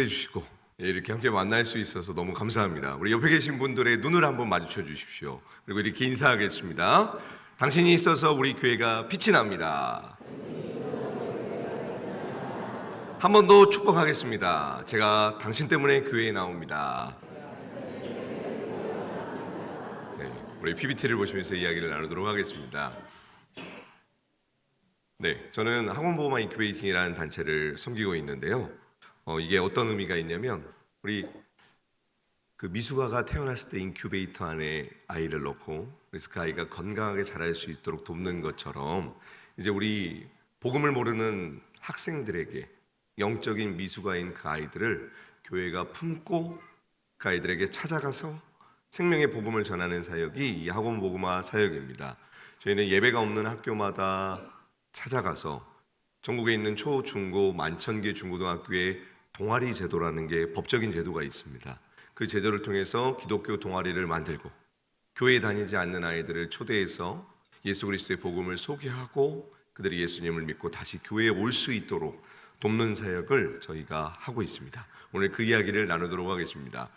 해주시고 이렇게 함께 만날 수 있어서 너무 감사합니다. 우리 옆에 계신 분들의 눈을 한번 마주쳐 주십시오. 그리고 이렇게 인사하겠습니다. 당신이 있어서 우리 교회가 빛이 납니다. 한 번 더 축복하겠습니다. 제가 당신 때문에 교회에 나옵니다. 네, 우리 PPT를 보시면서 이야기를 나누도록 하겠습니다. 네, 저는 학원보호마 인큐베이팅이라는 단체를 섬기고 있는데요. 이게 어떤 의미가 있냐면 우리 그 미숙아가 태어났을 때 인큐베이터 안에 아이를 넣고 그래서 그 아이가 건강하게 자랄 수 있도록 돕는 것처럼 이제 우리 복음을 모르는 학생들에게 영적인 미숙아인 그 아이들을 교회가 품고 그 아이들에게 찾아가서 생명의 복음을 전하는 사역이 이 학원보호마 사역입니다. 저희는 예배가 없는 학교마다 찾아가서 전국에 있는 초, 중고, 만천 개 중고등학교에 동아리 제도라는 게 법적인 제도가 있습니다. 그 제도를 통해서 기독교 동아리를 만들고 교회에 다니지 않는 아이들을 초대해서 예수 그리스도의 복음을 소개하고 그들이 예수님을 믿고 다시 교회에 올 수 있도록 돕는 사역을 저희가 하고 있습니다. 오늘 그 이야기를 나누도록 하겠습니다.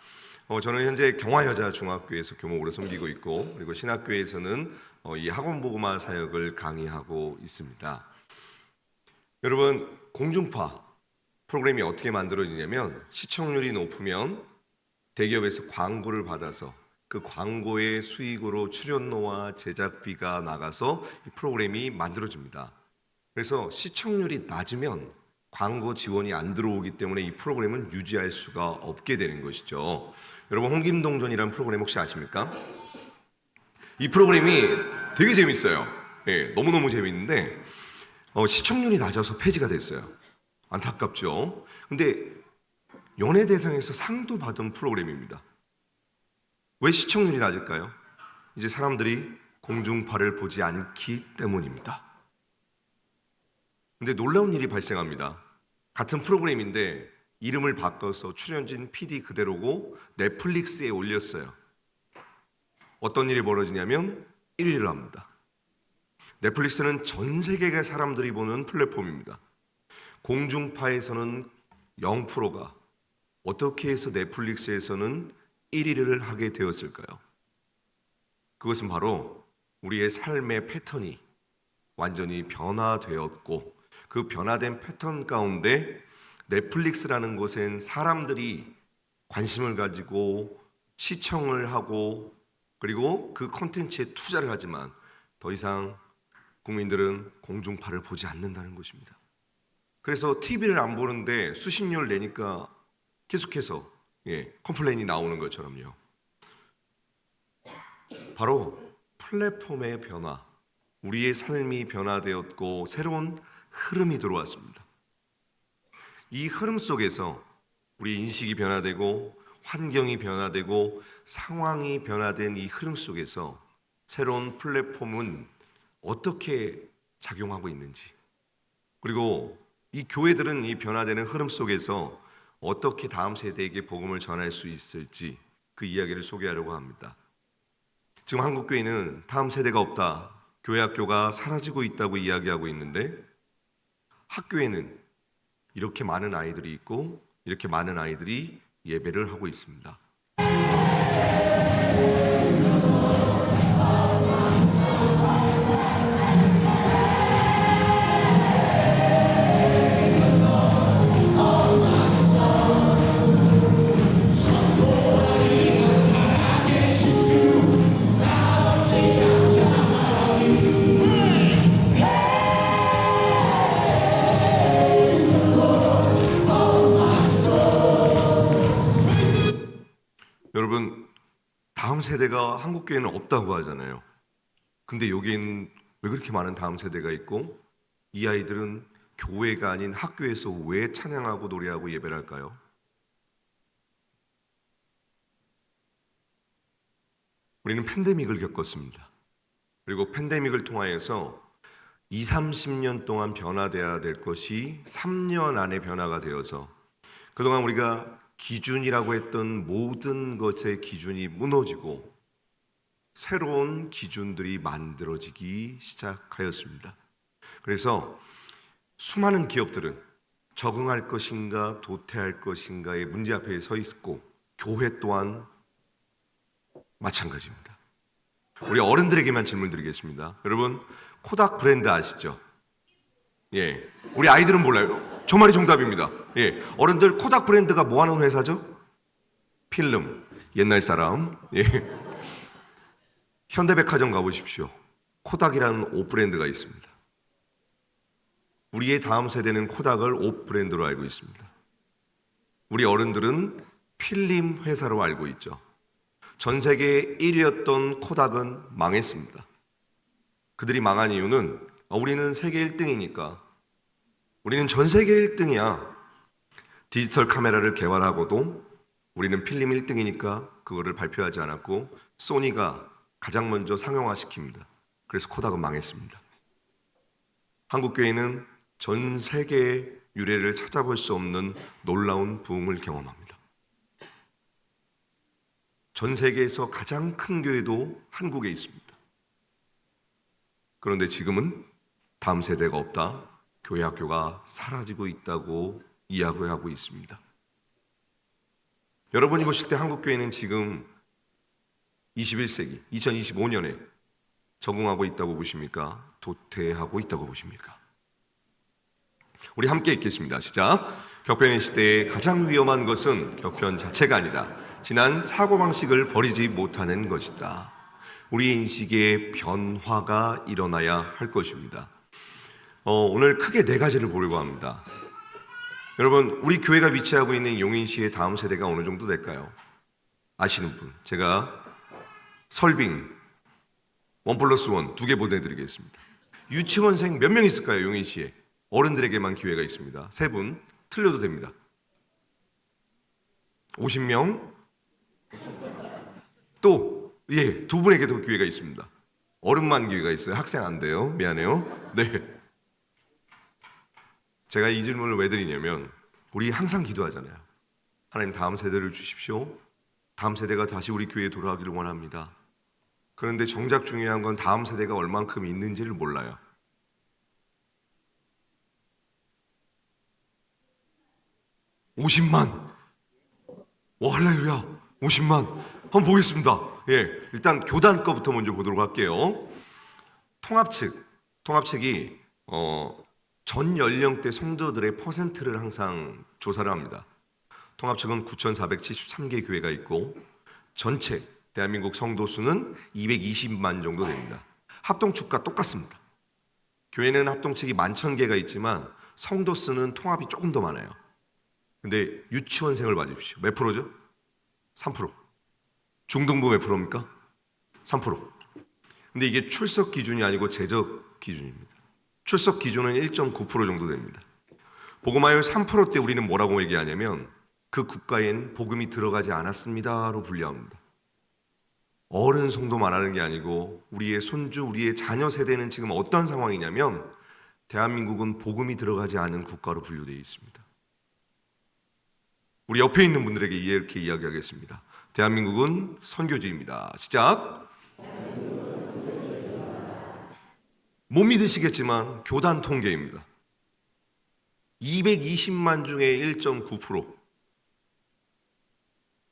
저는 현재 경화여자중학교에서 교목으로 섬기고 있고 그리고 신학교에서는 이 학원보호마 사역을 강의하고 있습니다. 여러분, 공중파 프로그램이 어떻게 만들어지냐면 시청률이 높으면 대기업에서 광고를 받아서 그 광고의 수익으로 출연료와 제작비가 나가서 이 프로그램이 만들어집니다. 그래서 시청률이 낮으면 광고 지원이 안 들어오기 때문에 이 프로그램은 유지할 수가 없게 되는 것이죠. 여러분, 홍김동전이라는 프로그램 혹시 아십니까? 이 프로그램이 되게 재밌어요. 네, 너무너무 재밌는데 시청률이 낮아서 폐지가 됐어요. 안타깝죠. 근데 연예대상에서 상도 받은 프로그램입니다. 왜 시청률이 낮을까요? 이제 사람들이 공중파를 보지 않기 때문입니다. 근데 놀라운 일이 발생합니다. 같은 프로그램인데 이름을 바꿔서 출연진 PD 그대로고 넷플릭스에 올렸어요. 어떤 일이 벌어지냐면 1위를 합니다. 넷플릭스는 전 세계의 사람들이 보는 플랫폼입니다. 공중파에서는 0%가 어떻게 해서 넷플릭스에서는 1위를 하게 되었을까요? 그것은 바로 우리의 삶의 패턴이 완전히 변화되었고 그 변화된 패턴 가운데 넷플릭스라는 곳엔 사람들이 관심을 가지고 시청을 하고 그리고 그 콘텐츠에 투자를 하지만 더 이상 국민들은 공중파를 보지 않는다는 것입니다. 그래서 TV를 안 보는데 수신료를 내니까 계속해서 컴플레인이 나오는 것처럼요. 바로 플랫폼의 변화, 우리의 삶이 변화되었고 새로운 흐름이 들어왔습니다. 이 흐름 속에서 우리 인식이 변화되고 환경이 변화되고 상황이 변화된 이 흐름 속에서 새로운 플랫폼은 어떻게 작용하고 있는지 그리고 이 교회들은 이 변화되는 흐름 속에서 어떻게 다음 세대에게 복음을 전할 수 있을지 그 이야기를 소개하려고 합니다. 지금 한국교회는 다음 세대가 없다, 교회 학교가 사라지고 있다고 이야기하고 있는데 학교에는 이렇게 많은 아이들이 있고 이렇게 많은 아이들이 예배를 하고 있습니다. 여러분, 다음 세대가 한국교회는 없다고 하잖아요. 근데 여기에는 왜 그렇게 많은 다음 세대가 있고 이 아이들은 교회가 아닌 학교에서 왜 찬양하고 노래하고 예배를 할까요? 우리는 팬데믹을 겪었습니다. 그리고 팬데믹을 통하여서 20, 30년 동안 변화되어야 될 것이 3년 안에 변화가 되어서 그동안 우리가 기준이라고 했던 모든 것의 기준이 무너지고 새로운 기준들이 만들어지기 시작하였습니다. 그래서 수많은 기업들은 적응할 것인가 도태할 것인가의 문제 앞에 서 있고, 교회 또한 마찬가지입니다. 우리 어른들에게만 질문 드리겠습니다. 여러분, 코닥 브랜드 아시죠? 예, 우리 아이들은 몰라요. 저 말이 정답입니다. 예, 어른들 코닥 브랜드가 뭐 하는 회사죠? 필름. 옛날 사람. 예. 현대백화점 가보십시오. 코닥이라는 옷 브랜드가 있습니다. 우리의 다음 세대는 코닥을 옷 브랜드로 알고 있습니다. 우리 어른들은 필름 회사로 알고 있죠. 전 세계 1위였던 코닥은 망했습니다. 그들이 망한 이유는 우리는 세계 1등이니까, 우리는 전 세계 1등이야. 디지털 카메라를 개발하고도 우리는 필름 1등이니까 그거를 발표하지 않았고, 소니가 가장 먼저 상용화시킵니다. 그래서 코닥은 망했습니다. 한국교회는 전 세계의 유래를 찾아볼 수 없는 놀라운 부흥을 경험합니다. 전 세계에서 가장 큰 교회도 한국에 있습니다. 그런데 지금은 다음 세대가 없다, 교회 학교가 사라지고 있다고 이야기하고 있습니다. 여러분이 보실 때 한국교회는 지금 21세기, 2025년에 적응하고 있다고 보십니까? 도태하고 있다고 보십니까? 우리 함께 읽겠습니다. 시작. 격변의 시대에 가장 위험한 것은 격변 자체가 아니다. 지난 사고방식을 버리지 못하는 것이다. 우리의 인식에 변화가 일어나야 할 것입니다. 오늘 크게 네 가지를 보려고 합니다. 여러분, 우리 교회가 위치하고 있는 용인시의 다음 세대가 어느 정도 될까요? 아시는 분? 제가 설빙 1+1 두 개 보내드리겠습니다. 유치원생 몇 명 있을까요? 용인시에 어른들에게만 기회가 있습니다. 세 분, 틀려도 됩니다. 50명? 또, 두 분에게도 기회가 있습니다. 어른만 기회가 있어요. 학생 안 돼요. 미안해요. 네. 제가 이 질문을 왜 드리냐면, 우리 항상 기도하잖아요. 하나님, 다음 세대를 주십시오. 다음 세대가 다시 우리 교회에 돌아가기를 원합니다. 그런데 정작 중요한 건 다음 세대가 얼만큼 있는지를 몰라요. (50만) 와, 할렐루야. 50만. 한번 보겠습니다. 예, 일단 교단 거부터 먼저 보도록 할게요. 통합측이 전 연령대 성도들의 퍼센트를 항상 조사를 합니다. 통합측은 9,473개 교회가 있고, 전체 대한민국 성도 수는 220만 정도 됩니다. 합동측과 똑같습니다. 교회는 합동측이 11,000개가 있지만 성도 수는 통합이 조금 더 많아요. 근데 유치원생을 봐주십시오. 몇 프로죠? 3%. 중등부 몇 프로입니까? 3%. 근데 이게 출석 기준이 아니고 재적 기준입니다. 출석 기준은 1.9% 정도 됩니다. 복음화율 3%때 우리는 뭐라고 얘기하냐면, 그 국가엔 복음이 들어가지 않았습니다로 분류합니다. 어른 성도만 하는 게 아니고 우리의 손주, 우리의 자녀 세대는 지금 어떤 상황이냐면, 대한민국은 복음이 들어가지 않은 국가로 분류되어 있습니다. 우리 옆에 있는 분들에게 이렇게 이야기하겠습니다. 대한민국은 선교지입니다. 시작. 못 믿으시겠지만 교단 통계입니다. 220만 중에 1.9%.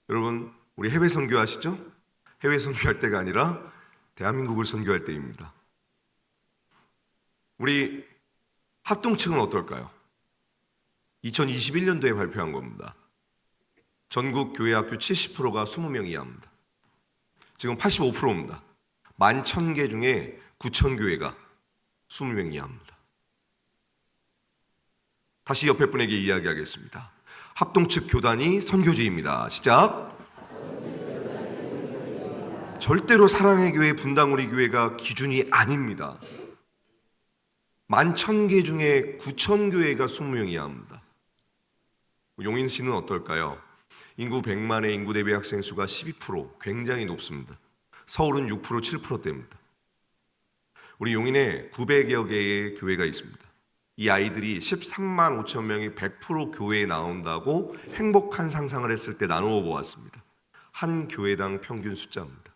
여러분, 우리 해외 선교하시죠? 해외 선교할 때가 아니라 대한민국을 선교할 때입니다. 우리 합동층은 어떨까요? 2021년도에 발표한 겁니다. 전국 교회 학교 70%가 20명 이하입니다. 지금 85%입니다. 11,000개 중에 9,000교회가 20명 이하입니다. 다시 옆에 분에게 이야기하겠습니다. 합동측 교단이 선교지입니다. 시작. 절대로 사랑의 교회, 분당 우리 교회가 기준이 아닙니다. 11,000개 중에 9,000교회가 20명 이하입니다. 용인시는 어떨까요? 인구 100만의 인구 대비 학생 수가 12%, 굉장히 높습니다. 서울은 6%, 7%대입니다. 우리 용인에 900여 개의 교회가 있습니다. 이 아이들이 13만 5천 명이 100% 교회에 나온다고 행복한 상상을 했을 때 나누어 보았습니다. 한 교회당 평균 숫자입니다.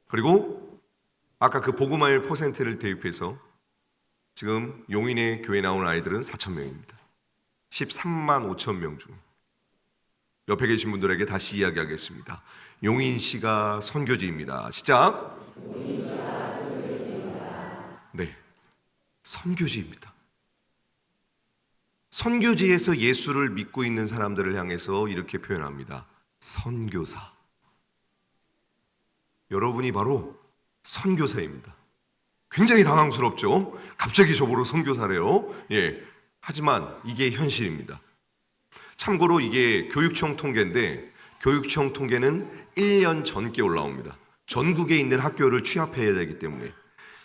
그리고 아까 그 복음화율 퍼센트를 대입해서 지금 용인의 교회 나오는 아이들은 4천 명입니다. 13만 5천 명 중 옆에 계신 분들에게 다시 이야기하겠습니다. 용인 씨가 선교지입니다. 시작. 네, 선교지입니다. 선교지에서 예수를 믿고 있는 사람들을 향해서 이렇게 표현합니다. 선교사. 여러분이 바로 선교사입니다. 굉장히 당황스럽죠? 갑자기 저보러 선교사래요. 예. 하지만 이게 현실입니다. 참고로 이게 교육청 통계인데 교육청 통계는 1년 전께 올라옵니다. 전국에 있는 학교를 취합해야 되기 때문에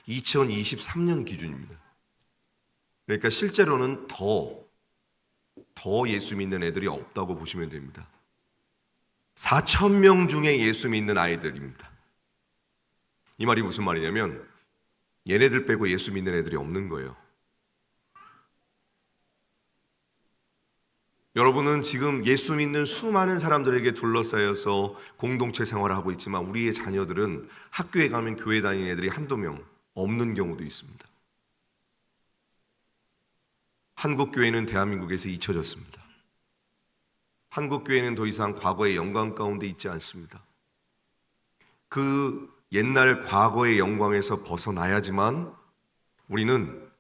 2023년 기준입니다. 그러니까 실제로는 더 예수 믿는 애들이 없다고 보시면 됩니다. 4천 명 중에 예수 믿는 아이들입니다. 이 말이 무슨 말이냐면 얘네들 빼고 예수 믿는 애들이 없는 거예요. 여러분은 지금 예수 믿는 수많은 사람들에게 둘러싸여서 공동체 생활을 하고 있지만 우리의 자녀들은 학교에 가면 교회 다니는 애들이 한두 명 없는 경우도 있습니다. 한국 교회는 대한민국에서 잊혀졌습니다. 한국 교회는 더 이상 과거의 영광 가운데 있지 않습니다. 그 옛날 과거의 영광에서 벗어나야지만 우리는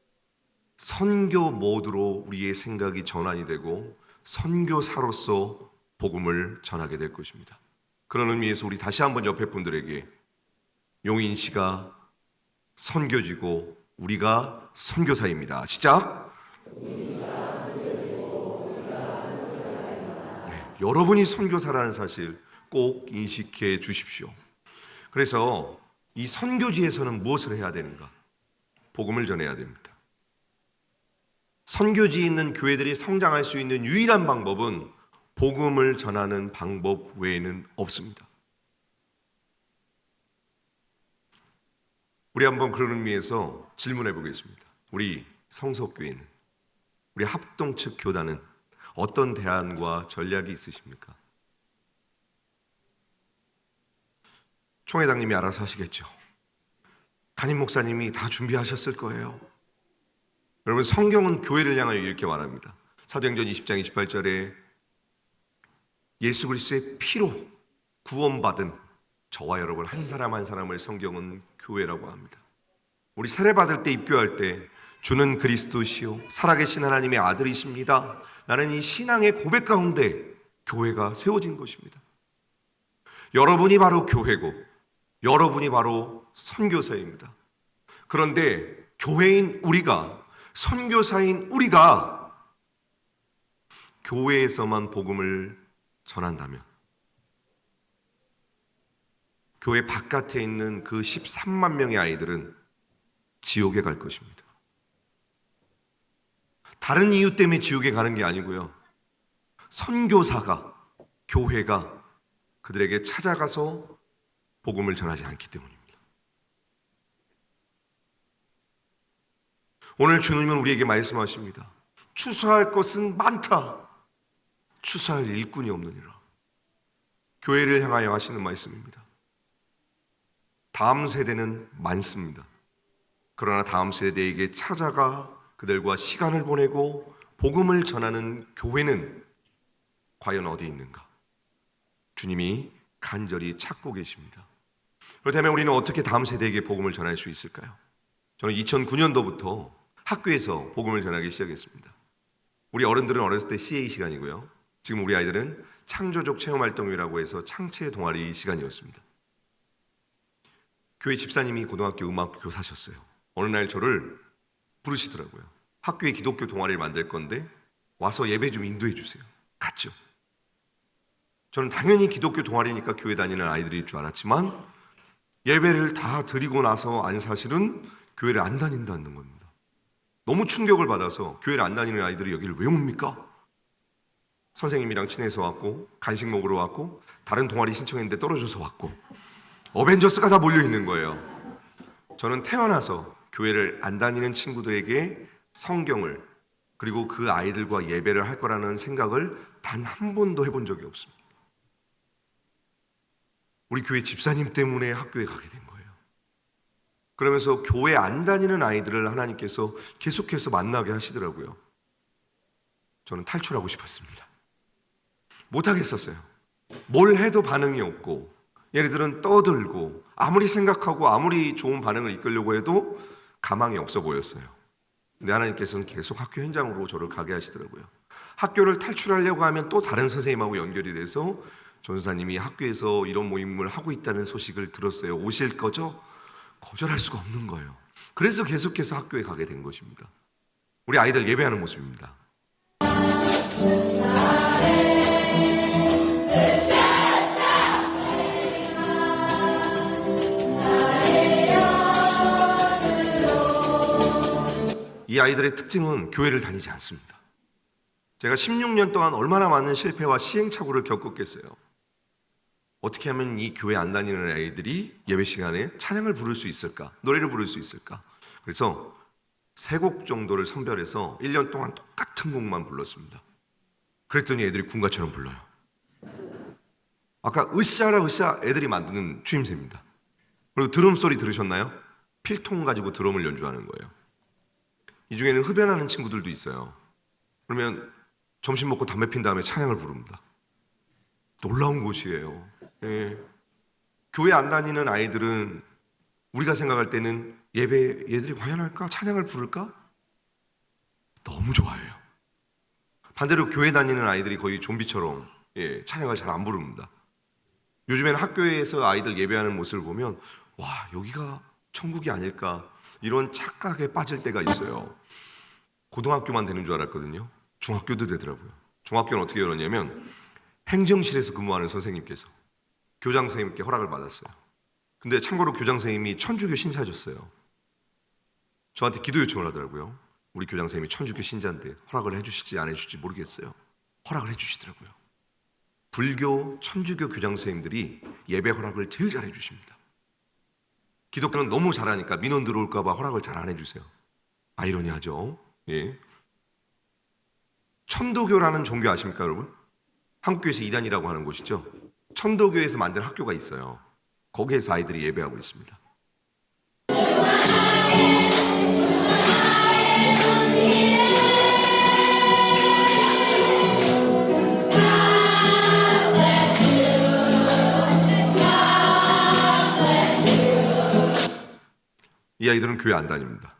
선교 모드로 우리의 생각이 전환이 되고 선교사로서 복음을 전하게 될 것입니다. 그런 의미에서 우리 다시 한번 옆에 분들에게 용인시가 선교지고 우리가 선교사입니다. 시작! 네, 여러분이 선교사라는 사실 꼭 인식해 주십시오. 그래서 이 선교지에서는 무엇을 해야 되는가? 복음을 전해야 됩니다. 선교지에 있는 교회들이 성장할 수 있는 유일한 방법은 복음을 전하는 방법 외에는 없습니다. 우리 한번 그런 의미에서 질문해 보겠습니다. 우리 성서교회는, 우리 합동 측 교단은 어떤 대안과 전략이 있으십니까? 총회장님이 알아서 하시겠죠. 담임 목사님이 다 준비하셨을 거예요. 여러분, 성경은 교회를 향하여 이렇게 말합니다. 사도행전 20장 28절에 예수 그리스도의 피로 구원받은 저와 여러분 한 사람 한 사람을 성경은 교회라고 합니다. 우리 세례받을 때, 입교할 때 주는 그리스도시요 살아계신 하나님의 아들이십니다 라는 이 신앙의 고백 가운데 교회가 세워진 것입니다. 여러분이 바로 교회고 여러분이 바로 선교사입니다. 그런데 교회인 우리가, 선교사인 우리가 교회에서만 복음을 전한다면 교회 바깥에 있는 그 13만 명의 아이들은 지옥에 갈 것입니다. 다른 이유 때문에 지옥에 가는 게 아니고요. 선교사가, 교회가 그들에게 찾아가서 복음을 전하지 않기 때문입니다. 오늘 주님은 우리에게 말씀하십니다. 추수할 것은 많다. 추수할 일꾼이 없느니라. 교회를 향하여 하시는 말씀입니다. 다음 세대는 많습니다. 그러나 다음 세대에게 찾아가 그들과 시간을 보내고 복음을 전하는 교회는 과연 어디 있는가? 주님이 간절히 찾고 계십니다. 그렇다면 우리는 어떻게 다음 세대에게 복음을 전할 수 있을까요? 저는 2009년도부터 학교에서 복음을 전하기 시작했습니다. 우리 어른들은 어렸을 때 CA 시간이고요. 지금 우리 아이들은 창조적 체험활동이라고 해서 창체 동아리 시간이었습니다. 교회 집사님이 고등학교 음악 교사셨어요. 어느 날 저를 부르시더라고요. 학교에 기독교 동아리를 만들 건데 와서 예배 좀 인도해 주세요. 갔죠. 저는 당연히 기독교 동아리니까 교회 다니는 아이들일 줄 알았지만 예배를 다 드리고 나서 사실은 교회를 안 다닌다는 겁니다. 너무 충격을 받아서 교회를 안 다니는 아이들이 여기를 왜 옵니까? 선생님이랑 친해서 왔고 간식 먹으러 왔고 다른 동아리 신청했는데 떨어져서 왔고 어벤져스가 다 몰려있는 거예요. 저는 태어나서 교회를 안 다니는 친구들에게 성경을 그리고 그 아이들과 예배를 할 거라는 생각을 단 한 번도 해본 적이 없습니다. 우리 교회 집사님 때문에 학교에 가게 된 거예요. 그러면서 교회 안 다니는 아이들을 하나님께서 계속해서 만나게 하시더라고요. 저는 탈출하고 싶었습니다. 못하겠었어요. 뭘 해도 반응이 없고 얘네들은 떠들고 아무리 생각하고 아무리 좋은 반응을 이끌려고 해도 가망이 없어 보였어요. 근데 하나님께서는 계속 학교 현장으로 저를 가게 하시더라고요. 학교를 탈출하려고 하면 또 다른 선생님하고 연결이 돼서 전도사님이 학교에서 이런 모임을 하고 있다는 소식을 들었어요. 오실 거죠? 거절할 수가 없는 거예요. 그래서 계속해서 학교에 가게 된 것입니다. 우리 아이들 예배하는 모습입니다. 이 아이들의 특징은 교회를 다니지 않습니다. 제가 16년 동안 얼마나 많은 실패와 시행착오를 겪었겠어요. 어떻게 하면 이 교회 안 다니는 아이들이 예배 시간에 찬양을 부를 수 있을까? 노래를 부를 수 있을까? 그래서 3곡 정도를 선별해서 1년 동안 똑같은 곡만 불렀습니다. 그랬더니 애들이 군가처럼 불러요. 아까 으쌰라 으쌰 애들이 만드는 추임새입니다. 그리고 드럼 소리 들으셨나요? 필통 가지고 드럼을 연주하는 거예요. 이 중에는 흡연하는 친구들도 있어요. 그러면 점심 먹고 담배 핀 다음에 찬양을 부릅니다. 놀라운 곳이에요. 예. 교회 안 다니는 아이들은 우리가 생각할 때는 예배 얘들이 과연 할까? 찬양을 부를까? 너무 좋아해요. 반대로 교회 다니는 아이들이 거의 좀비처럼 찬양을 잘 안 부릅니다. 요즘에는 학교에서 아이들 예배하는 모습을 보면 와, 여기가 천국이 아닐까 이런 착각에 빠질 때가 있어요. 고등학교만 되는 줄 알았거든요. 중학교도 되더라고요. 중학교는 어떻게 열었냐면 행정실에서 근무하는 선생님께서 교장 선생님께 허락을 받았어요. 근데 참고로 교장 선생님이 천주교 신사셨어요. 저한테 기도 요청을 하더라고요. 우리 교장 선생님이 천주교 신자인데 허락을 해주실지 안 해주실지 모르겠어요. 허락을 해주시더라고요. 불교, 천주교 교장 선생님들이 예배 허락을 제일 잘 해주십니다. 기독교는 너무 잘하니까 민원 들어올까 봐 허락을 잘 안 해주세요. 아이러니하죠. 예. 천도교라는 종교 아십니까, 여러분? 한국교회에서 이단이라고 하는 곳이죠. 천도교에서 만든 학교가 있어요. 거기에서 아이들이 예배하고 있습니다. 이 아이들은 교회 안 다닙니다.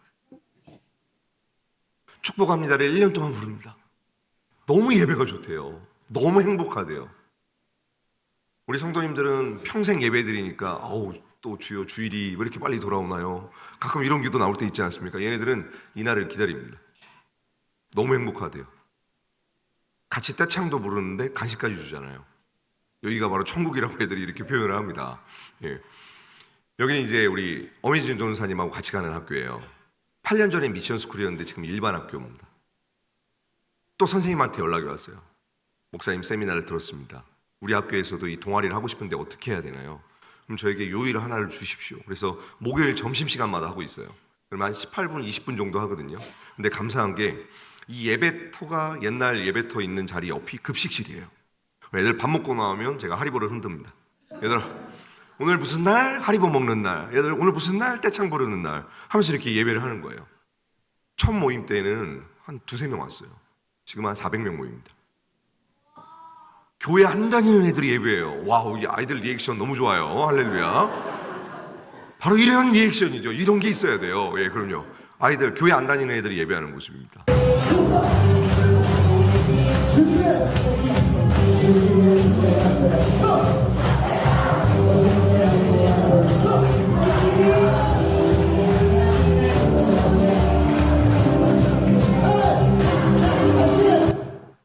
축복합니다를 1년 동안 부릅니다. 너무 예배가 좋대요. 너무 행복하대요. 우리 성도님들은 평생 예배 드리니까 또 주여 주일이 왜 이렇게 빨리 돌아오나요? 가끔 이런 기도 나올 때 있지 않습니까? 얘네들은 이 날을 기다립니다. 너무 행복하대요. 같이 떼창도 부르는데 간식까지 주잖아요. 여기가 바로 천국이라고 애들이 이렇게 표현을 합니다. 예. 여기는 이제 우리 어미진 전도사님하고 같이 가는 학교예요. 8년 전에 미션 스쿨이었는데 지금 일반 학교입니다. 또 선생님한테 연락이 왔어요. 목사님 세미나를 들었습니다. 우리 학교에서도 이 동아리를 하고 싶은데 어떻게 해야 되나요? 그럼 저에게 요일 하나를 주십시오. 그래서 목요일 점심시간마다 하고 있어요. 그러면 한 18분, 20분 정도 하거든요. 근데 감사한 게 이 예배터가 옛날 예배터 있는 자리 옆이 급식실이에요. 애들 밥 먹고 나오면 제가 하리보를 흔듭니다. 얘들아, 오늘 무슨 날? 하리보 먹는 날. 얘들 오늘 무슨 날? 떼창 부르는 날. 하면서 이렇게 예배를 하는 거예요. 첫 모임 때는 한 2-3명 왔어요. 지금 한 400명 모입니다. 교회 안 다니는 애들이 예배해요. 와우, 이 아이들 리액션 너무 좋아요. 할렐루야. 바로 이런 리액션이죠. 이런 게 있어야 돼요. 예, 그럼요. 아이들, 교회 안 다니는 애들이 예배하는 모습입니다.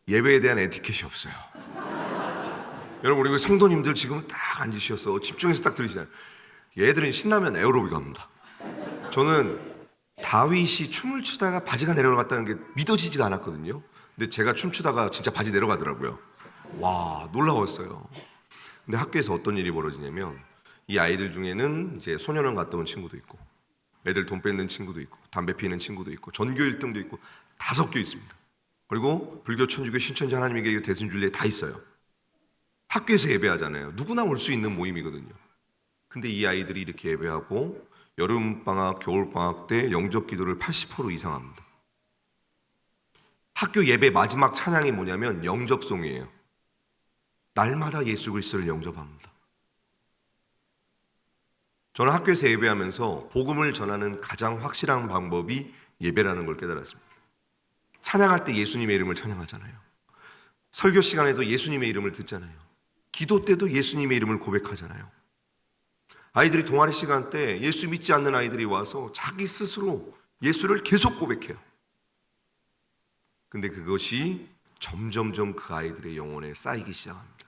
예배에 대한 에티켓이 없어요. 여러분, 우리 성도님들 지금 딱 앉으셔서 집중해서 딱 들으시잖아요. 얘들은 신나면 에어로빅 합니다. 저는 다윗이 춤을 추다가 바지가 내려갔다는 게 믿어지지가 않았거든요. 근데 제가 춤추다가 진짜 바지 내려가더라고요. 와, 놀라웠어요. 근데 학교에서 어떤 일이 벌어지냐면 이 아이들 중에는 이제 소년원 갔다 온 친구도 있고 애들 돈 뺏는 친구도 있고 담배 피는 친구도 있고 전교 1등도 있고 다 섞여 있습니다. 그리고 불교, 천주교, 신천지, 하나님의 개교, 대승준리에 다 있어요. 학교에서 예배하잖아요. 누구나 올 수 있는 모임이거든요. 근데 이 아이들이 이렇게 예배하고 여름방학, 겨울방학 때 영적 기도를 80% 이상 합니다. 학교 예배 마지막 찬양이 뭐냐면 영접송이에요. 날마다 예수 그리스도를 영접합니다. 저는 학교에서 예배하면서 복음을 전하는 가장 확실한 방법이 예배라는 걸 깨달았습니다. 찬양할 때 예수님의 이름을 찬양하잖아요. 설교 시간에도 예수님의 이름을 듣잖아요. 기도 때도 예수님의 이름을 고백하잖아요. 아이들이 동아리 시간 때 예수 믿지 않는 아이들이 와서 자기 스스로 예수를 계속 고백해요. 근데 그것이 점점점 그 아이들의 영혼에 쌓이기 시작합니다.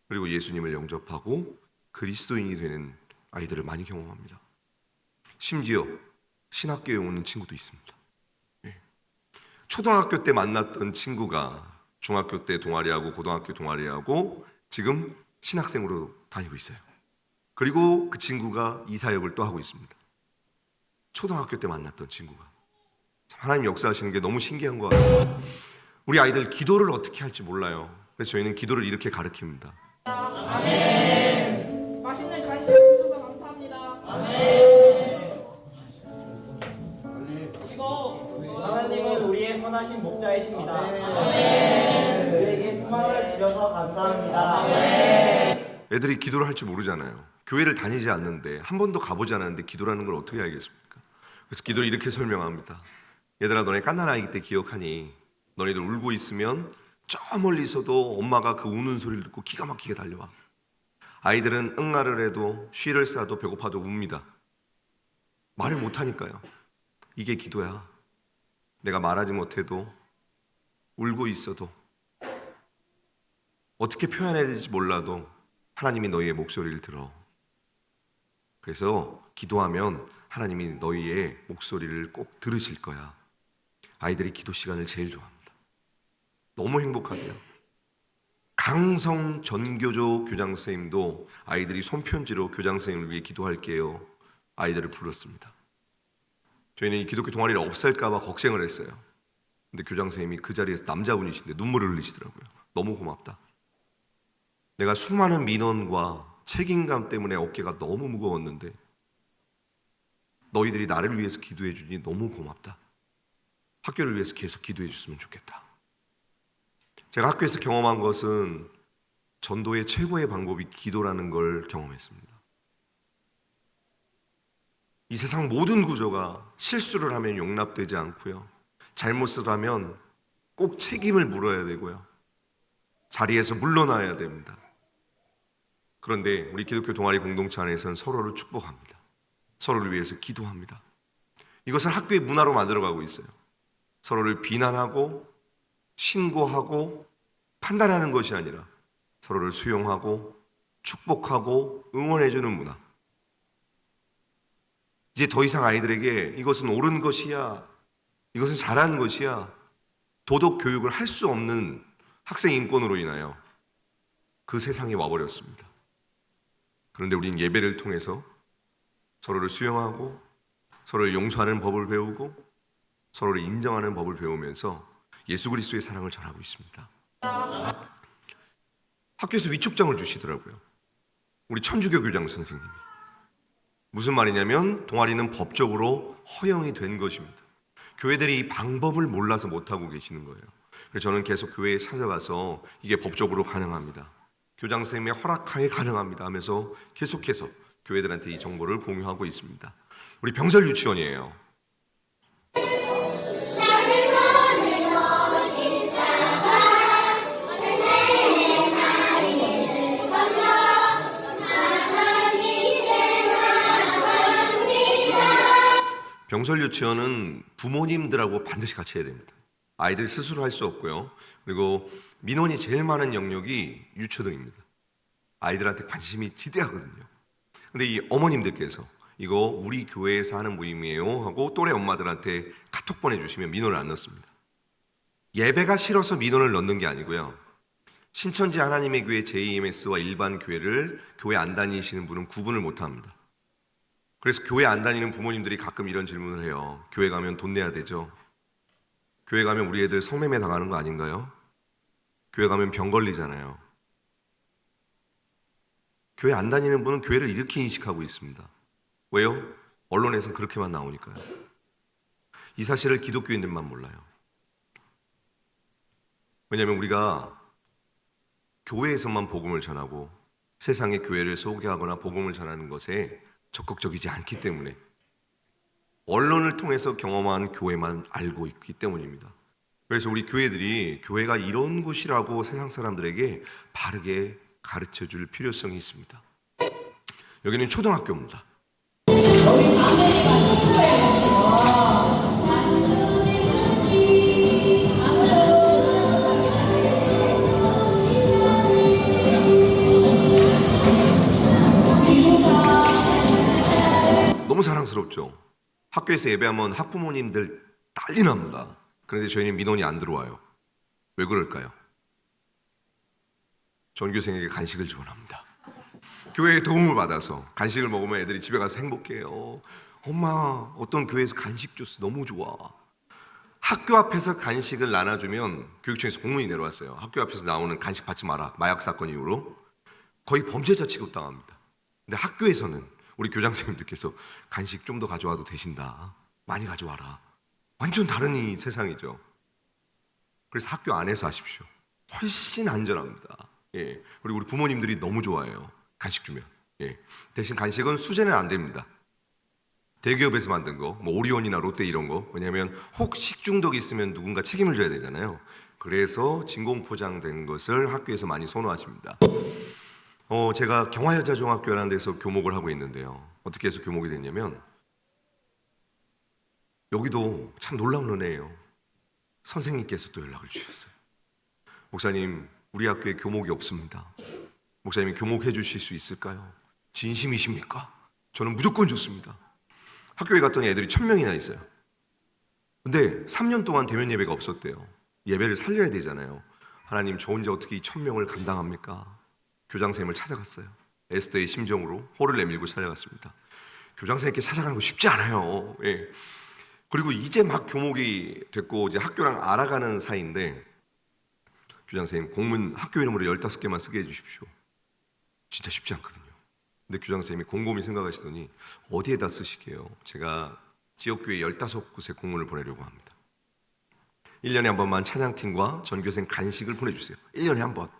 그리고 예수님을 영접하고 그리스도인이 되는 아이들을 많이 경험합니다. 심지어 신학교에 오는 친구도 있습니다. 초등학교 때 만났던 친구가 중학교 때 동아리하고 고등학교 동아리하고 지금 신학생으로 다니고 있어요. 그리고 그 친구가 이사역을 또 하고 있습니다. 초등학교 때 만났던 친구가. 하나님 역사하시는 게 너무 신기한 것 같아요. 우리 아이들 기도를 어떻게 할지 몰라요. 그래서 저희는 기도를 이렇게 가르칩니다. 아멘. 맛있는 간식 주셔서 감사합니다. 아멘. 그리고 하나님은 우리의 선하신 목자이십니다. 아멘. 우리에게 소망을 주셔서 감사합니다. 아멘. 애들이 기도를 할 줄 모르잖아요. 교회를 다니지 않는데 한 번도 가보지 않았는데 기도라는 걸 어떻게 알겠습니까? 그래서 기도를 이렇게 설명합니다. 얘들아, 너네 갓난아기 때 기억하니? 너네들 울고 있으면 저 멀리서도 엄마가 그 우는 소리를 듣고 기가 막히게 달려와. 아이들은 응아를 해도 쉬를 싸도 배고파도 웁니다. 말을 못하니까요. 이게 기도야. 내가 말하지 못해도 울고 있어도 어떻게 표현해야 될지 몰라도 하나님이 너희의 목소리를 들어. 그래서 기도하면 하나님이 너희의 목소리를 꼭 들으실 거야. 아이들이 기도 시간을 제일 좋아합니다. 너무 행복하대요. 강성 전교조 교장선생님도 아이들이 손편지로 교장선생님을 위해 기도할게요. 아이들을 불렀습니다. 저희는 이 기독교 동아리를 없앨까 봐 걱정을 했어요. 근데 교장선생님이 그 자리에서 남자분이신데 눈물을 흘리시더라고요. 너무 고맙다. 내가 수많은 민원과 책임감 때문에 어깨가 너무 무거웠는데 너희들이 나를 위해서 기도해 주니 너무 고맙다. 학교를 위해서 계속 기도해 줬으면 좋겠다. 제가 학교에서 경험한 것은 전도의 최고의 방법이 기도라는 걸 경험했습니다. 이 세상 모든 구조가 실수를 하면 용납되지 않고요. 잘못을 하면 꼭 책임을 물어야 되고요. 자리에서 물러나야 됩니다. 그런데 우리 기독교 동아리 공동체 안에서는 서로를 축복합니다. 서로를 위해서 기도합니다. 이것을 학교의 문화로 만들어가고 있어요. 서로를 비난하고 신고하고 판단하는 것이 아니라 서로를 수용하고 축복하고 응원해주는 문화. 이제 더 이상 아이들에게 이것은 옳은 것이야, 이것은 잘한 것이야, 도덕 교육을 할 수 없는 학생 인권으로 인하여 그 세상에 와버렸습니다. 그런데 우리는 예배를 통해서 서로를 수용하고 서로를 용서하는 법을 배우고 서로를 인정하는 법을 배우면서 예수 그리스도의 사랑을 전하고 있습니다. 학교에서 위촉장을 주시더라고요. 우리 천주교 교장 선생님이. 무슨 말이냐면 동아리는 법적으로 허용이 된 것입니다. 교회들이 이 방법을 몰라서 못하고 계시는 거예요. 그래서 저는 계속 교회에 찾아가서 이게 법적으로 가능합니다. 교장 선생님의 허락하에 가능합니다 하면서 계속해서 교회들한테 이 정보를 공유하고 있습니다. 우리 병설 유치원이에요. 병설 유치원은 부모님들하고 반드시 같이 해야 됩니다. 아이들 스스로 할 수 없고요. 그리고 민원이 제일 많은 영역이 유초등입니다. 아이들한테 관심이 지대하거든요. 근데 이 어머님들께서 이거 우리 교회에서 하는 모임이에요 하고 또래 엄마들한테 카톡 보내주시면 민원을 안 넣습니다. 예배가 싫어서 민원을 넣는 게 아니고요. 신천지 하나님의 교회 JMS와 일반 교회를 교회 안 다니시는 분은 구분을 못합니다. 그래서 교회 안 다니는 부모님들이 가끔 이런 질문을 해요. 교회 가면 돈 내야 되죠? 교회 가면 우리 애들 성매매 당하는 거 아닌가요? 교회 가면 병 걸리잖아요. 교회 안 다니는 분은 교회를 이렇게 인식하고 있습니다. 왜요? 언론에서는 그렇게만 나오니까요. 이 사실을 기독교인들만 몰라요. 왜냐하면 우리가 교회에서만 복음을 전하고 세상의 교회를 소개하거나 복음을 전하는 것에 적극적이지 않기 때문에, 언론을 통해서 경험한 교회만 알고 있기 때문입니다. 그래서 우리 교회들이 교회가 이런 곳이라고 세상 사람들에게 바르게 가르쳐 줄 필요성이 있습니다. 여기는 초등학교입니다. 너무 사랑스럽죠. 학교에서 예배하면 학부모님들 난리 납니다. 그런데 저희는 민원이 안 들어와요. 왜 그럴까요? 전교생에게 간식을 지원합니다. 교회의 도움을 받아서 간식을 먹으면 애들이 집에 가서 행복해요. 엄마, 어떤 교회에서 간식 줬어. 너무 좋아. 학교 앞에서 간식을 나눠주면 교육청에서 공문이 내려왔어요. 학교 앞에서 나오는 간식 받지 마라. 마약 사건 이후로 거의 범죄자 취급당합니다. 근데 학교에서는 우리 교장선생님들께서 간식 좀 더 가져와도 되신다. 많이 가져와라. 완전 다른 이 세상이죠. 그래서 학교 안에서 하십시오. 훨씬 안전합니다. 예. 그리고 우리 부모님들이 너무 좋아해요. 간식 주면. 예. 대신 간식은 수제는 안 됩니다. 대기업에서 만든 거, 뭐 오리온이나 롯데 이런 거. 왜냐하면 혹 식중독이 있으면 누군가 책임을 져야 되잖아요. 그래서 진공 포장된 것을 학교에서 많이 선호하십니다. 제가 경화여자중학교라는 데서 교목을 하고 있는데요. 어떻게 해서 교목이 됐냐면, 여기도 참 놀라운 은혜예요. 선생님께서 또 연락을 주셨어요. 목사님, 우리 학교에 교목이 없습니다. 목사님이 교목해 주실 수 있을까요? 진심이십니까? 저는 무조건 좋습니다. 학교에 갔더니 애들이 1000명이나 있어요. 근데 3년 동안 대면 예배가 없었대요. 예배를 살려야 되잖아요. 하나님, 저 혼자 어떻게 이 1000명을 감당합니까? 교장선생님을 찾아갔어요. 에스더의 심정으로 호를 내밀고 찾아갔습니다. 교장선생님께 찾아가는 거 쉽지 않아요. 예. 그리고 이제 막 교목이 됐고 이제 학교랑 알아가는 사이인데, 교장선생님 공문 학교 이름으로 15개만 쓰게 해주십시오. 진짜 쉽지 않거든요. 근데 교장선생님이 곰곰이 생각하시더니 어디에다 쓰시게요? 제가 지역교회 15곳에 공문을 보내려고 합니다. 1년에 한 번만 찬양팀과 전교생 간식을 보내주세요. 1년에 한 번.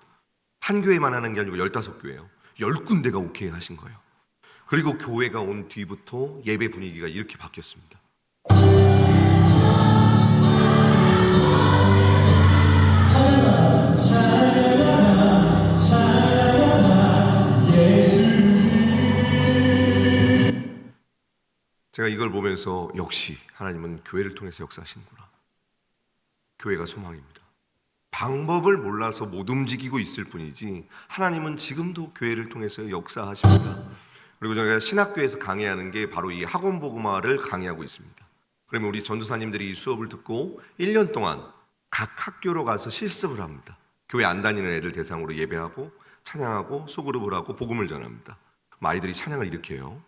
한 교회만 하는 게 아니고 15교회예요. 10군데가 오케이 하신 거예요. 그리고 교회가 온 뒤부터 예배 분위기가 이렇게 바뀌었습니다. 제가 이걸 보면서 역시 하나님은 교회를 통해서 역사하시는구나. 교회가 소망입니다. 방법을 몰라서 못 움직이고 있을 뿐이지 하나님은 지금도 교회를 통해서 역사하십니다. 그리고 저희가 신학교에서 강의하는 게 바로 이 학원복음화를 강의하고 있습니다. 그러면 우리 전도사님들이 이 수업을 듣고 1년 동안 각 학교로 가서 실습을 합니다. 교회 안 다니는 애들 대상으로 예배하고 찬양하고 소그룹을 하고 복음을 전합니다. 아이들이 찬양을 이렇게 해요.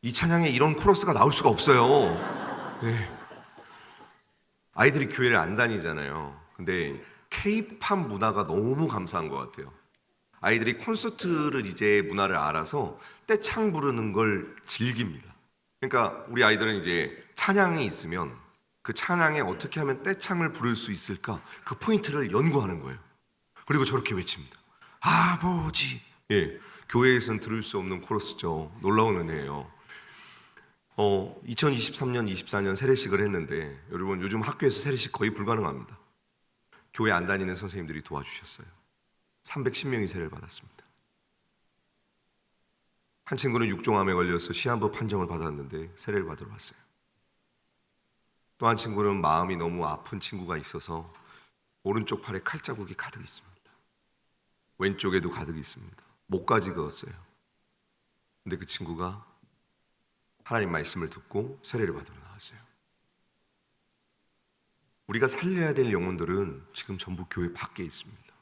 이 찬양에 이런 코러스가 나올 수가 없어요. 네. 아이들이 교회를 안 다니잖아요. 근데 K-팝 문화가 너무 감사한 것 같아요. 아이들이 콘서트를 이제 문화를 알아서 떼창 부르는 걸 즐깁니다. 그러니까 우리 아이들은 이제 찬양이 있으면 그 찬양에 어떻게 하면 떼창을 부를 수 있을까, 그 포인트를 연구하는 거예요. 그리고 저렇게 외칩니다. 아버지. 예, 교회에서는 들을 수 없는 코러스죠. 놀라운 은혜예요. 2023년, 24년 세례식을 했는데, 여러분 요즘 학교에서 세례식 거의 불가능합니다. 교회 안 다니는 선생님들이 도와주셨어요. 310명이 세례를 받았습니다. 한 친구는 육종암에 걸려서 시한부 판정을 받았는데 세례를 받으러 왔어요. 또 한 친구는 마음이 너무 아픈 친구가 있어서 오른쪽 팔에 칼자국이 가득 있습니다. 왼쪽에도 가득 있습니다. 목까지 그었어요. 근데 그 친구가 하나님 말씀을 듣고 세례를 받으러 나왔어요. 우리가 살려야 될 영혼들은 지금 전부 교회 밖에 있습니다.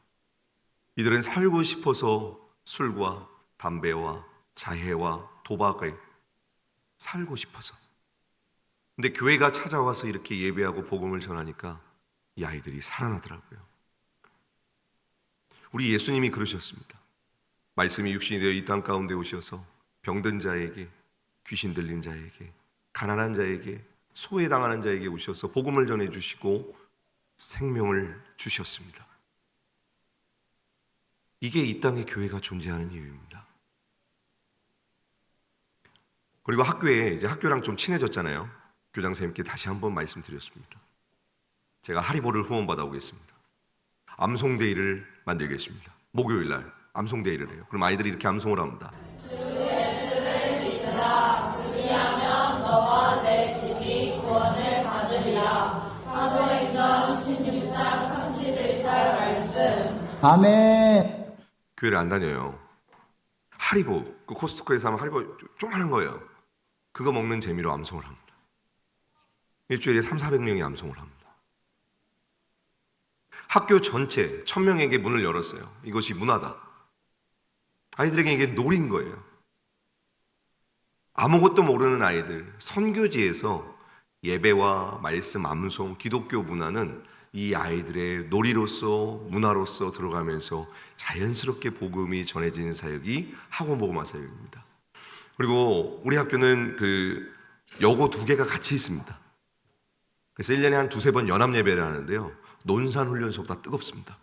이들은 살고 싶어서 술과 담배와 자해와 도박에 살고 싶어서. 근데 교회가 찾아와서 이렇게 예배하고 복음을 전하니까 이 아이들이 살아나더라고요. 우리 예수님이 그러셨습니다. 말씀이 육신이 되어 이 땅 가운데 오셔서 병든 자에게, 귀신 들린 자에게, 가난한 자에게, 소외당하는 자에게 오셔서 복음을 전해주시고 생명을 주셨습니다. 이게 이 땅에 교회가 존재하는 이유입니다. 그리고 학교에 이제 학교랑 좀 친해졌잖아요. 교장 선생님께 다시 한번 말씀드렸습니다. 제가 하리보를 후원받아 오겠습니다. 암송데이를 만들겠습니다. 목요일 날 암송데이를 해요. 그럼 아이들이 이렇게 암송을 합니다. 아멘. 교회를 안 다녀요. 하리보, 그 코스트코에서 하면 하리보 조그만한 거예요. 그거 먹는 재미로 암송을 합니다. 일주일에 300~400명이 암송을 합니다. 학교 전체 1000명에게 문을 열었어요. 이것이 문화다. 아이들에게 이게 놀인 거예요. 아무것도 모르는 아이들, 선교지에서 예배와 말씀, 암송, 기독교 문화는 이 아이들의 놀이로서 문화로서 들어가면서 자연스럽게 복음이 전해지는 사역이 학원복음화 사역입니다. 그리고 우리 학교는 그 여고 2개가 같이 있습니다. 그래서 1년에 한 2~3번 연합 예배를 하는데요. 논산훈련소보다 뜨겁습니다.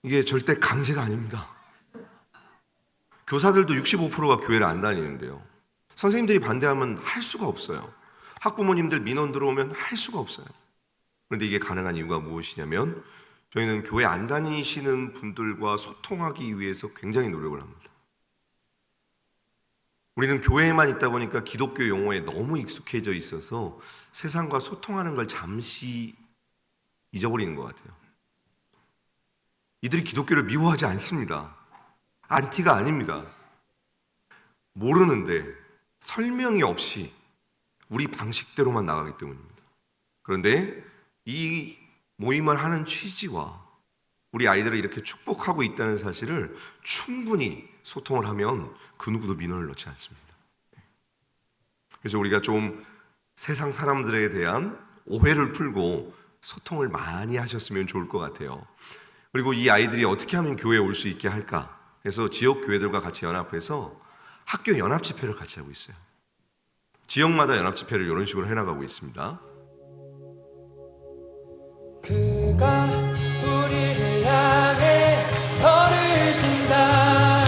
이게 절대 강제가 아닙니다. 교사들도 65%가 교회를 안 다니는데요. 선생님들이 반대하면 할 수가 없어요. 학부모님들 민원 들어오면 할 수가 없어요. 그런데 이게 가능한 이유가 무엇이냐면 저희는 교회 안 다니시는 분들과 소통하기 위해서 굉장히 노력을 합니다. 우리는 교회에만 있다 보니까 기독교 용어에 너무 익숙해져 있어서 세상과 소통하는 걸 잠시 잊어버리는 것 같아요. 이들이 기독교를 미워하지 않습니다. 안티가 아닙니다. 모르는데 설명이 없이 우리 방식대로만 나가기 때문입니다. 그런데 이 모임을 하는 취지와 우리 아이들을 이렇게 축복하고 있다는 사실을 충분히 소통을 하면 그 누구도 민원을 넣지 않습니다. 그래서 우리가 좀 세상 사람들에 대한 오해를 풀고 소통을 많이 하셨으면 좋을 것 같아요. 그리고 이 아이들이 어떻게 하면 교회에 올 수 있게 할까? 그래서 지역 교회들과 같이 연합해서 학교 연합 집회를 같이 하고 있어요. 지역마다 연합 집회를 이런 식으로 해나가고 있습니다. 그가 우리를 향해 걸으신다.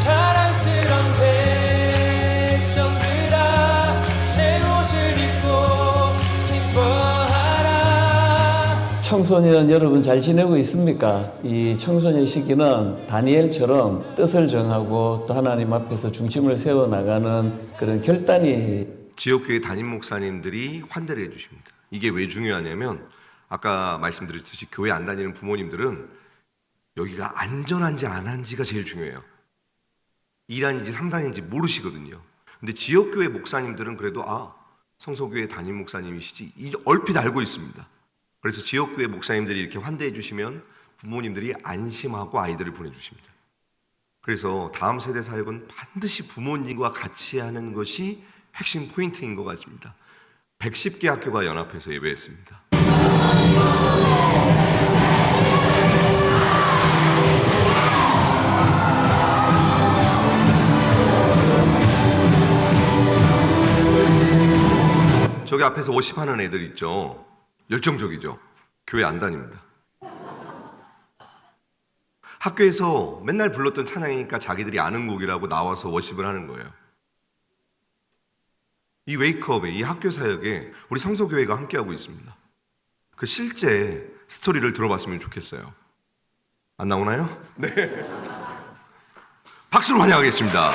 자랑스런 백성들아 새 옷을 입고 기뻐하라. 청소년 여러분 잘 지내고 있습니까? 이 청소년 시기는 다니엘처럼 뜻을 정하고 또 하나님 앞에서 중심을 세워나가는 그런 결단이 지역교회 담임 목사님들이 환대를 해주십니다. 이게 왜 중요하냐면 아까 말씀드렸듯이 교회 안 다니는 부모님들은 여기가 안전한지 안 한지가 제일 중요해요. 2단인지 3단인지 모르시거든요. 근데 지역교회 목사님들은 그래도 성서교회 담임 목사님이시지 얼핏 알고 있습니다. 그래서 지역교회 목사님들이 이렇게 환대해 주시면 부모님들이 안심하고 아이들을 보내주십니다. 그래서 다음 세대 사역은 반드시 부모님과 같이 하는 것이 핵심 포인트인 것 같습니다. 110개 학교가 연합해서 예배했습니다. 저기 앞에서 워십하는 애들 있죠. 열정적이죠. 교회 안 다닙니다. 학교에서 맨날 불렀던 찬양이니까 자기들이 아는 곡이라고 나와서 워십을 하는 거예요. 이 웨이크업에, 이 학교 사역에 우리 성서교회가 함께하고 있습니다. 그 실제 스토리를 들어봤으면 좋겠어요. 안 나오나요? 네. 박수로 환영하겠습니다.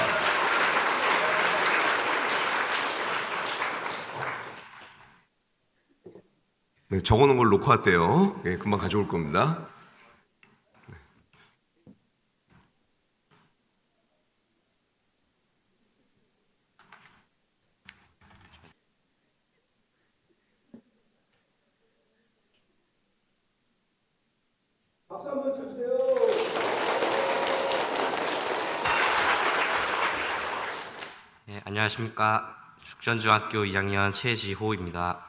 네, 적어놓은 걸 놓고 왔대요. 네, 금방 가져올 겁니다. 박수 한번 쳐주세요. 네, 안녕하십니까. 죽전중학교 2학년 최지호입니다.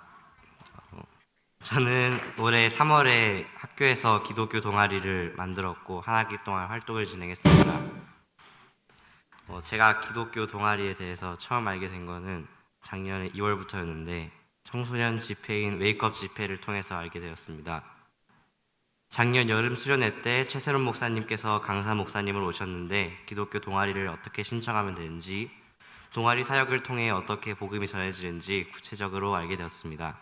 저는 올해 3월에 학교에서 기독교 동아리를 만들었고 한 학기 동안 활동을 진행했습니다. 제가 기독교 동아리에 대해서 처음 알게 된 거는 작년 2월부터였는데 청소년 집회인 웨이크업 집회를 통해서 알게 되었습니다. 작년 여름 수련회 때 최세론 목사님께서 강사 목사님을 오셨는데 기독교 동아리를 어떻게 신청하면 되는지, 동아리 사역을 통해 어떻게 복음이 전해지는지 구체적으로 알게 되었습니다.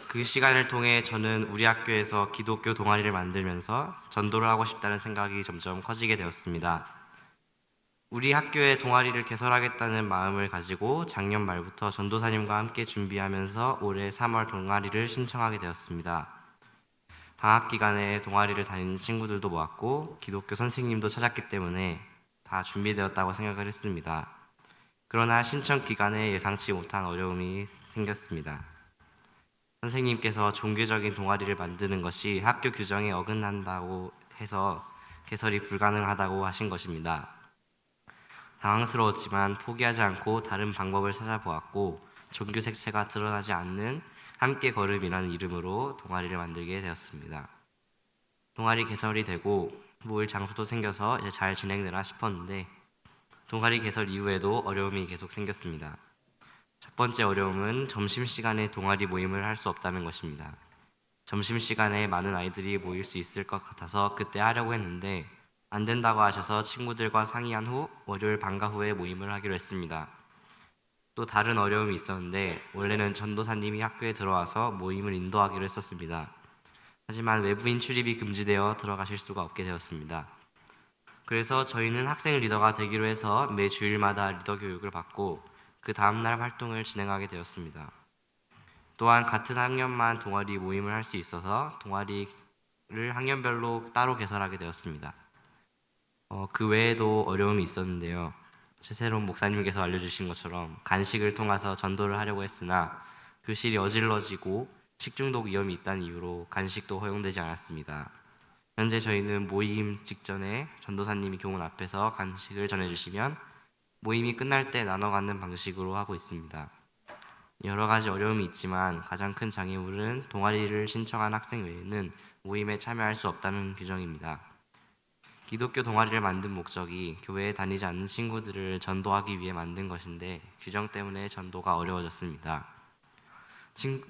그 시간을 통해 저는 우리 학교에서 기독교 동아리를 만들면서 전도를 하고 싶다는 생각이 점점 커지게 되었습니다. 우리 학교에 동아리를 개설하겠다는 마음을 가지고 작년 말부터 전도사님과 함께 준비하면서 올해 3월 동아리를 신청하게 되었습니다. 방학 기간에 동아리를 다니는 친구들도 모았고 기독교 선생님도 찾았기 때문에 다 준비되었다고 생각을 했습니다. 그러나 신청 기간에 예상치 못한 어려움이 생겼습니다. 선생님께서 종교적인 동아리를 만드는 것이 학교 규정에 어긋난다고 해서 개설이 불가능하다고 하신 것입니다. 당황스러웠지만 포기하지 않고 다른 방법을 찾아보았고 종교 색채가 드러나지 않는 함께 걸음이라는 이름으로 동아리를 만들게 되었습니다. 동아리 개설이 되고 모일 장소도 생겨서 이제 잘 진행되나 싶었는데 동아리 개설 이후에도 어려움이 계속 생겼습니다. 첫 번째 어려움은 점심시간에 동아리 모임을 할 수 없다는 것입니다. 점심시간에 많은 아이들이 모일 수 있을 것 같아서 그때 하려고 했는데 안 된다고 하셔서 친구들과 상의한 후 월요일 방과 후에 모임을 하기로 했습니다. 또 다른 어려움이 있었는데 원래는 전도사님이 학교에 들어와서 모임을 인도하기로 했었습니다. 하지만 외부인 출입이 금지되어 들어가실 수가 없게 되었습니다. 그래서 저희는 학생 리더가 되기로 해서 매 주일마다 리더 교육을 받고 그 다음날 활동을 진행하게 되었습니다. 또한 같은 학년만 동아리 모임을 할 수 있어서 동아리를 학년별로 따로 개설하게 되었습니다. 그 외에도 어려움이 있었는데요. 최세론 목사님께서 알려주신 것처럼 간식을 통해서 전도를 하려고 했으나 교실이 어질러지고 식중독 위험이 있다는 이유로 간식도 허용되지 않았습니다. 현재 저희는 모임 직전에 전도사님이 교문 앞에서 간식을 전해주시면 모임이 끝날 때 나눠 갖는 방식으로 하고 있습니다. 여러 가지 어려움이 있지만 가장 큰 장애물은 동아리를 신청한 학생 외에는 모임에 참여할 수 없다는 규정입니다. 기독교 동아리를 만든 목적이 교회에 다니지 않는 친구들을 전도하기 위해 만든 것인데 규정 때문에 전도가 어려워졌습니다.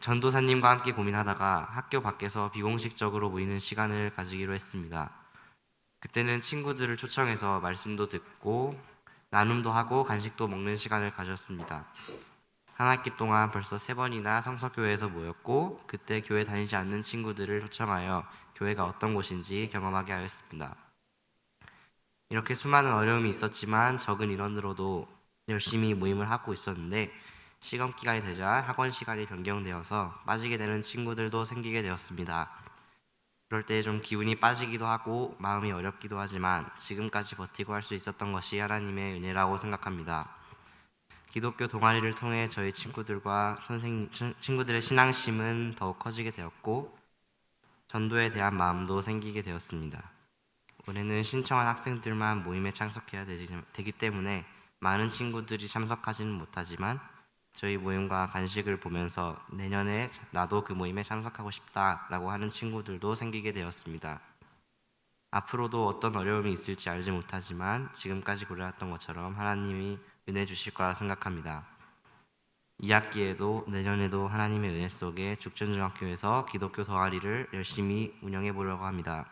전도사님과 함께 고민하다가 학교 밖에서 비공식적으로 모이는 시간을 가지기로 했습니다. 그때는 친구들을 초청해서 말씀도 듣고 나눔도 하고 간식도 먹는 시간을 가졌습니다. 한 학기 동안 벌써 3번이나 성서교회에서 모였고 그때 교회 다니지 않는 친구들을 초청하여 교회가 어떤 곳인지 경험하게 하였습니다. 이렇게 수많은 어려움이 있었지만 적은 인원으로도 열심히 모임을 하고 있었는데 시험 기간이 되자 학원 시간이 변경되어서 빠지게 되는 친구들도 생기게 되었습니다. 그럴 때 좀 기운이 빠지기도 하고 마음이 어렵기도 하지만 지금까지 버티고 할 수 있었던 것이 하나님의 은혜라고 생각합니다. 기독교 동아리를 통해 저희 친구들과 친구들의 신앙심은 더욱 커지게 되었고 전도에 대한 마음도 생기게 되었습니다. 올해는 신청한 학생들만 모임에 참석해야 되기 때문에 많은 친구들이 참석하지는 못하지만 저희 모임과 간식을 보면서 내년에 나도 그 모임에 참석하고 싶다라고 하는 친구들도 생기게 되었습니다. 앞으로도 어떤 어려움이 있을지 알지 못하지만 지금까지 그래왔던 것처럼 하나님이 은혜 주실 거라 생각합니다. 이 학기에도 내년에도 하나님의 은혜 속에 죽전중학교에서 기독교 동아리를 열심히 운영해 보려고 합니다.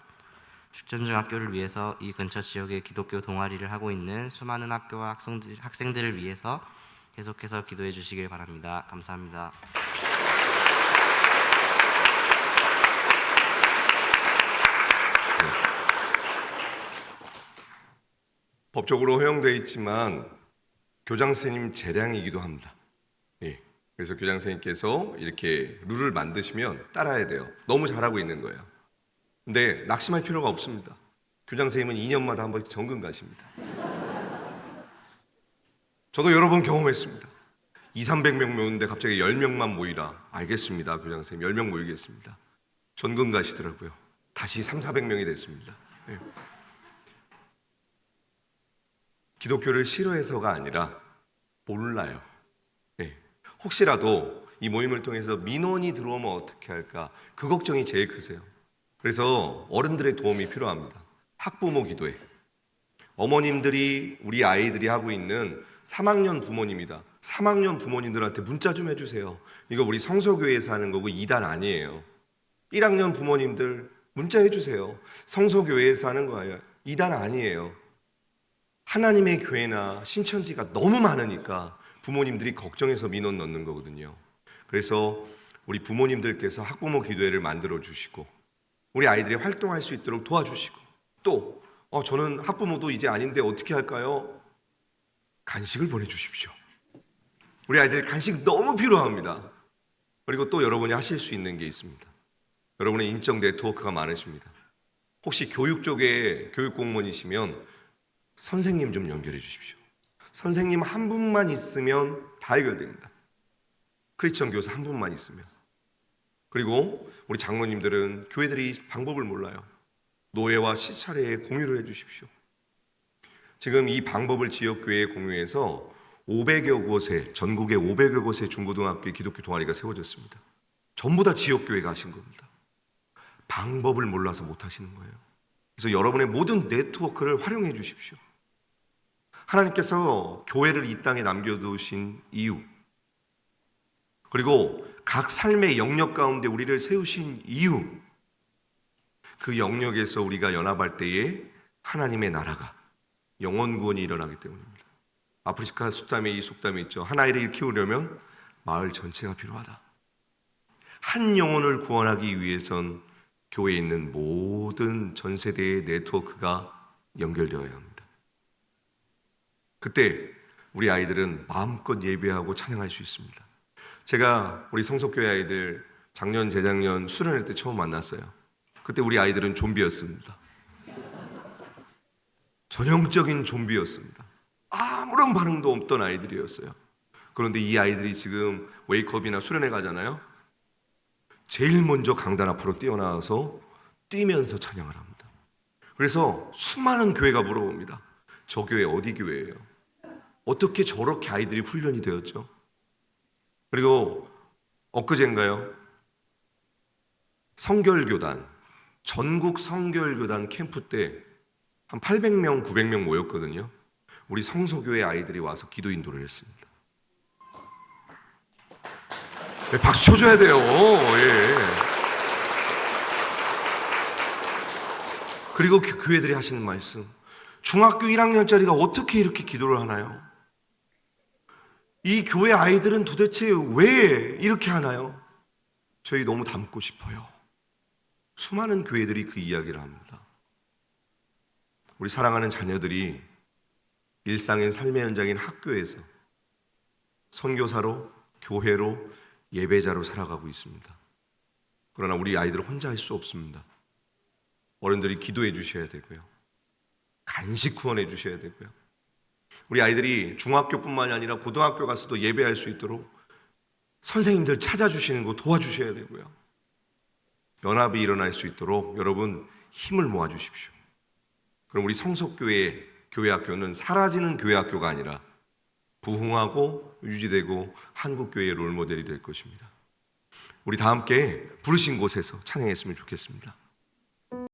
죽전중학교를 위해서 이 근처 지역에 기독교 동아리를 하고 있는 수많은 학교와 학생들을 위해서 계속해서 기도해 주시길 바랍니다. 감사합니다. 법적으로 허용되어 있지만 교장 선생님 재량이기도 합니다. 예. 그래서 교장 선생님께서 이렇게 룰을 만드시면 따라야 돼요. 너무 잘하고 있는 거예요. 근데 낙심할 필요가 없습니다. 교장 선생님은 2년마다 한 번씩 정근 가십니다. 저도 여러 번 경험했습니다. 200~300명 모였는데 갑자기 10명만 모이라. 알겠습니다. 교장 선생님 10명 모이겠습니다. 전근 가시더라고요. 다시 300~400명이 됐습니다. 예. 기독교를 싫어해서가 아니라 몰라요. 예. 혹시라도 이 모임을 통해서 민원이 들어오면 어떻게 할까, 그 걱정이 제일 크세요. 그래서 어른들의 도움이 필요합니다. 학부모 기도회. 어머님들이 우리 아이들이 하고 있는 3학년 부모님이다. 3학년 부모님들한테 문자 좀 해주세요. 이거 우리 성서교회에서 하는 거고 이단 아니에요. 1학년 부모님들 문자 해주세요. 성서교회에서 하는 거예요. 이단 아니에요. 하나님의 교회나 신천지가 너무 많으니까 부모님들이 걱정해서 민원 넣는 거거든요. 그래서 우리 부모님들께서 학부모 기도회를 만들어 주시고 우리 아이들이 활동할 수 있도록 도와주시고, 또 저는 학부모도 이제 아닌데 어떻게 할까요? 간식을 보내주십시오. 우리 아이들 간식 너무 필요합니다. 그리고 또 여러분이 하실 수 있는 게 있습니다. 여러분의 인적 네트워크가 많으십니다. 혹시 교육 쪽에 교육 공무원이시면 선생님 좀 연결해 주십시오. 선생님 한 분만 있으면 다 해결됩니다. 크리스천 교사 한 분만 있으면. 그리고 우리 장로님들은 교회들이 방법을 몰라요. 노예와 시차례에 공유를 해 주십시오. 지금 이 방법을 지역교회에 공유해서 500여 곳에, 전국에 500여 곳의 중고등학교의 기독교 동아리가 세워졌습니다. 전부 다 지역교회가 하신 겁니다. 방법을 몰라서 못 하시는 거예요. 그래서 여러분의 모든 네트워크를 활용해 주십시오. 하나님께서 교회를 이 땅에 남겨두신 이유, 그리고 각 삶의 영역 가운데 우리를 세우신 이유, 그 영역에서 우리가 연합할 때에 하나님의 나라가, 영원 구원이 일어나기 때문입니다. 아프리카 속담에 이 속담이 있죠. 한 아이를 키우려면 마을 전체가 필요하다. 한 영혼을 구원하기 위해선 교회에 있는 모든 전 세대의 네트워크가 연결되어야 합니다. 그때 우리 아이들은 마음껏 예배하고 찬양할 수 있습니다. 제가 우리 성속교회 아이들 작년, 재작년 수련회 때 처음 만났어요. 그때 우리 아이들은 좀비였습니다. 전형적인 좀비였습니다. 아무런 반응도 없던 아이들이었어요. 그런데 이 아이들이 지금 웨이크업이나 수련회 가잖아요. 제일 먼저 강단 앞으로 뛰어나와서 뛰면서 찬양을 합니다. 그래서 수많은 교회가 물어봅니다. 저 교회 어디 교회예요? 어떻게 저렇게 아이들이 훈련이 되었죠? 그리고 엊그제인가요? 성결교단, 전국 성결교단 캠프 때 한 800명, 900명 모였거든요. 우리 성서교회 아이들이 와서 기도 인도를 했습니다. 네, 박수 쳐줘야 돼요. 예. 그리고 교회들이 하시는 말씀, 중학교 1학년짜리가 어떻게 이렇게 기도를 하나요? 이 교회 아이들은 도대체 왜 이렇게 하나요? 저희 너무 닮고 싶어요. 수많은 교회들이 그 이야기를 합니다. 우리 사랑하는 자녀들이 일상의 삶의 현장인 학교에서 선교사로, 교회로, 예배자로 살아가고 있습니다. 그러나 우리 아이들은 혼자 할 수 없습니다. 어른들이 기도해 주셔야 되고요. 간식 후원해 주셔야 되고요. 우리 아이들이 중학교뿐만이 아니라 고등학교 가서도 예배할 수 있도록 선생님들 찾아주시는 거 도와주셔야 되고요. 연합이 일어날 수 있도록 여러분 힘을 모아주십시오. 그럼 우리 성석교회 교회학교는 사라지는 교회학교가 아니라 부흥하고 유지되고 한국교회의 롤모델이 될 것입니다. 우리 다 함께 부르신 곳에서 찬양했으면 좋겠습니다.